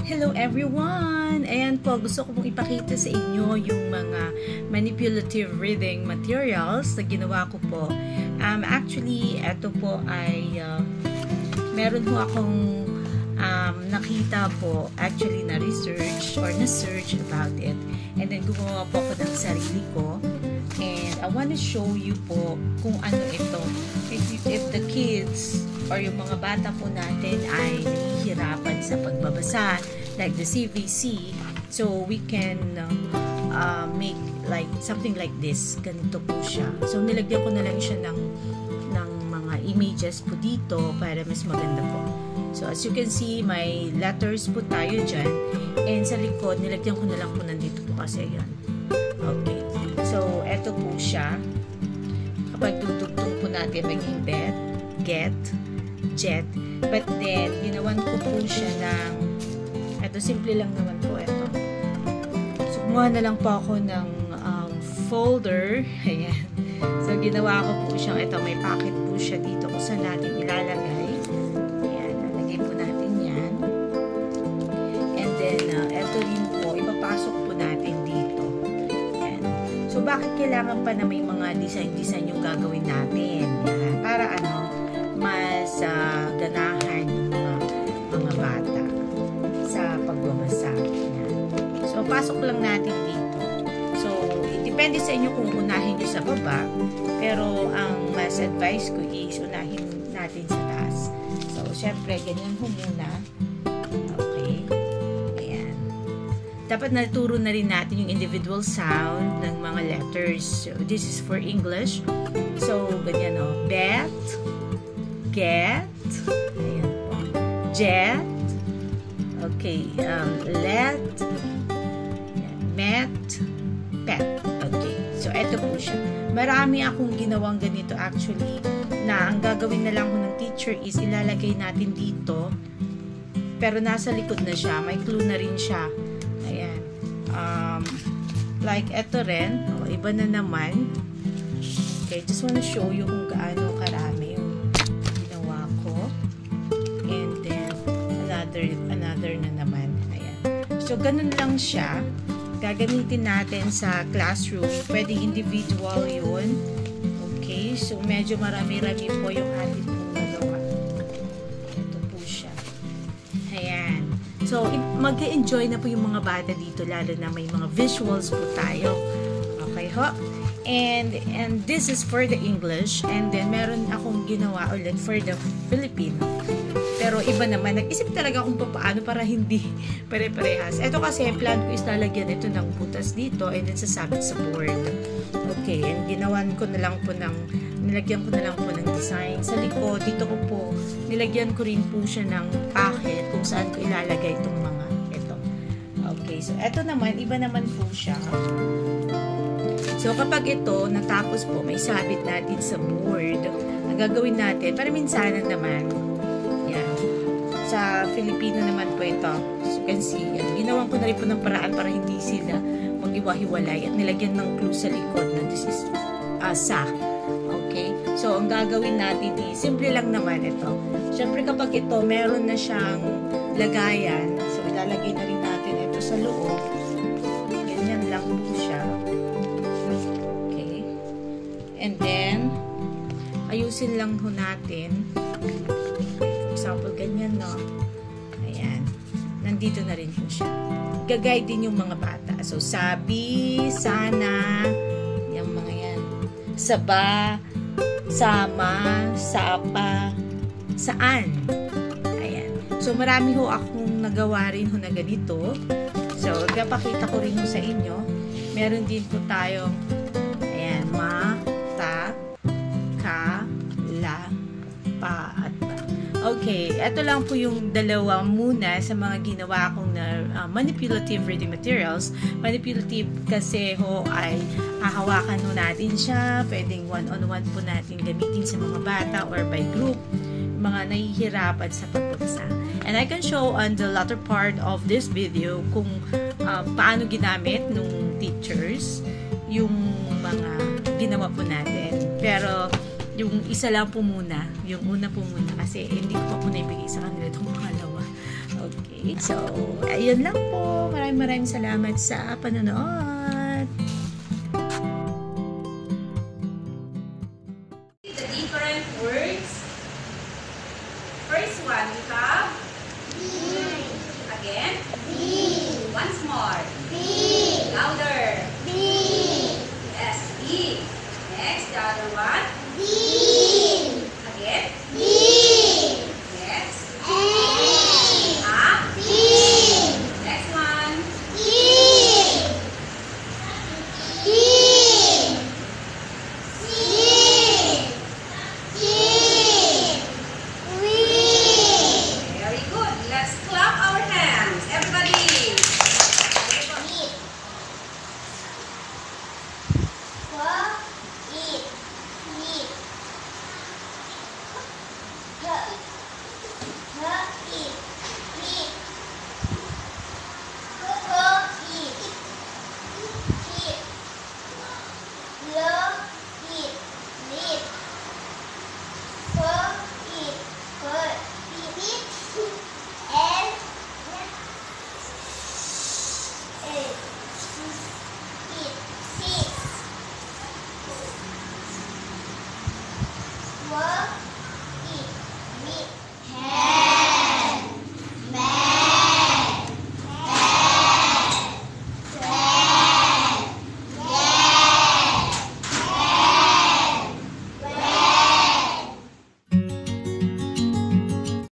Hello everyone! Ayan po, gusto ko pong ipakita sa inyo yung mga manipulative reading materials na ginawa ko po. Actually, ito po ay meron po akong nakita po, actually na research or na search about it. And then gumawa po ako ng sarili ko. And I want to show you po kung ano ito. If the kids or yung mga bata po natin ay nahihirapan sa pagbabasa, like the CVC, so we can make like something like this. Ganito po siya. So nilagyan ko na lang siya ng mga images po dito para mas maganda po. So as you can see, may letters po tayo dyan. And sa likod, nilagyan ko na lang po nandito po kasi yan. Okay. So eto po siya. Kapag tutugtong po natin, maging bet, get, jet. But then, ginawan ko po siya ng ito, simple lang naman po ito. So, kumuha na lang po ako ng folder. Ayan. So, ginawa ko po siyang ito. May packet po siya dito kung saan natin ilalagay. Ayan. Lalagay po natin yan. And then, ito rin po. Ipapasok po natin dito. Ayan. So, bakit kailangan pa na may mga design-design yung gagawin natin? Ayan. Para mas ganahan yung mga bata sa pagbabasa. So, pasok lang natin dito. So, depende sa inyo kung unahin nyo sa baba. Pero, ang mas advice ko is unahin natin sa taas. So, syempre, ganyan po muna. Okay. Ayan. Dapat naturo na rin natin yung individual sound ng mga letters. So, this is for English. So, ganyan o. Bet, get, ayan po. Jet, okay, let, met, pet. Okay, so eto po siya. Marami akong ginawang ganito actually, na ang gagawin na lang ko ng teacher is ilalagay natin dito, pero nasa likod na siya, may clue na rin siya. Ayan. Like eto rin, iba na naman. Okay, just wanna show you kung gaano karami yung ginawa ko. And then, another na naman. Ayan. So, ganun lang siya. Gagamitin natin sa classroom. Pwedeng individual yun. Okay. So, medyo marami-rami po yung atin pong nagawa. Ito po siya. Ayan. So, mag-enjoy na po yung mga bata dito, lalo na may mga visuals po tayo. Okay ho? And this is for the English. And then, meron akong ginawa ulit for the Filipino. Pero iba naman, nag-isip talaga kung paano para hindi pare-parehas. Ito kasi, plan ko is lalagyan ito ng butas dito and then sasabit sa board. Okay, and nilagyan ko na lang po ng design. Sa likod, dito ko po, nilagyan ko rin po siya ng packet kung saan ko ilalagay itong mga ito. Okay, so ito naman, iba naman po siya. So, kapag ito, natapos po, may sabit natin sa board. Ang gagawin natin, para minsanan naman, yan. Sa Filipino naman po ito. So, you can see, yan. Ginawan ko na rin po ng paraan para hindi sila mag-iwa-hiwalay at nilagyan ng clue sa likod na this is sa. Okay? So, ang gagawin natin is, simple lang naman ito. Siyempre, kapag ito, meron na siyang lagayan. So, ilalagay na rin natin ito sa loob. Ganyan lang po siya. And then, ayusin lang ho natin. For example, ganyan, no? Ayan. Nandito na rin po siya. Gagay din yung mga bata. So, sabi, sana, yung mga yan. Saba, sama, sapa, saan. Ayan. So, marami ho akong nagawa rin ho na ganito. So, napakita ko rin ho sa inyo. Meron din po tayong, ayan, pa at pa. Okay, ito lang po yung dalawa muna sa mga ginawa kong manipulative reading materials. Manipulative kasi ho ay hahawakan ho natin siya, pwedeng one-on-one po natin gamitin sa mga bata or by group, mga nahihirapan sa pagbabasa. And I can show on the latter part of this video kung paano ginamit nung teachers yung mga ginawa po natin. Pero yung isa lang po muna, yung una po muna kasi hindi ko pa po naibigay sa kanila itong pangalawa. Okay. So, ayun lang po. Maraming salamat sa panonood.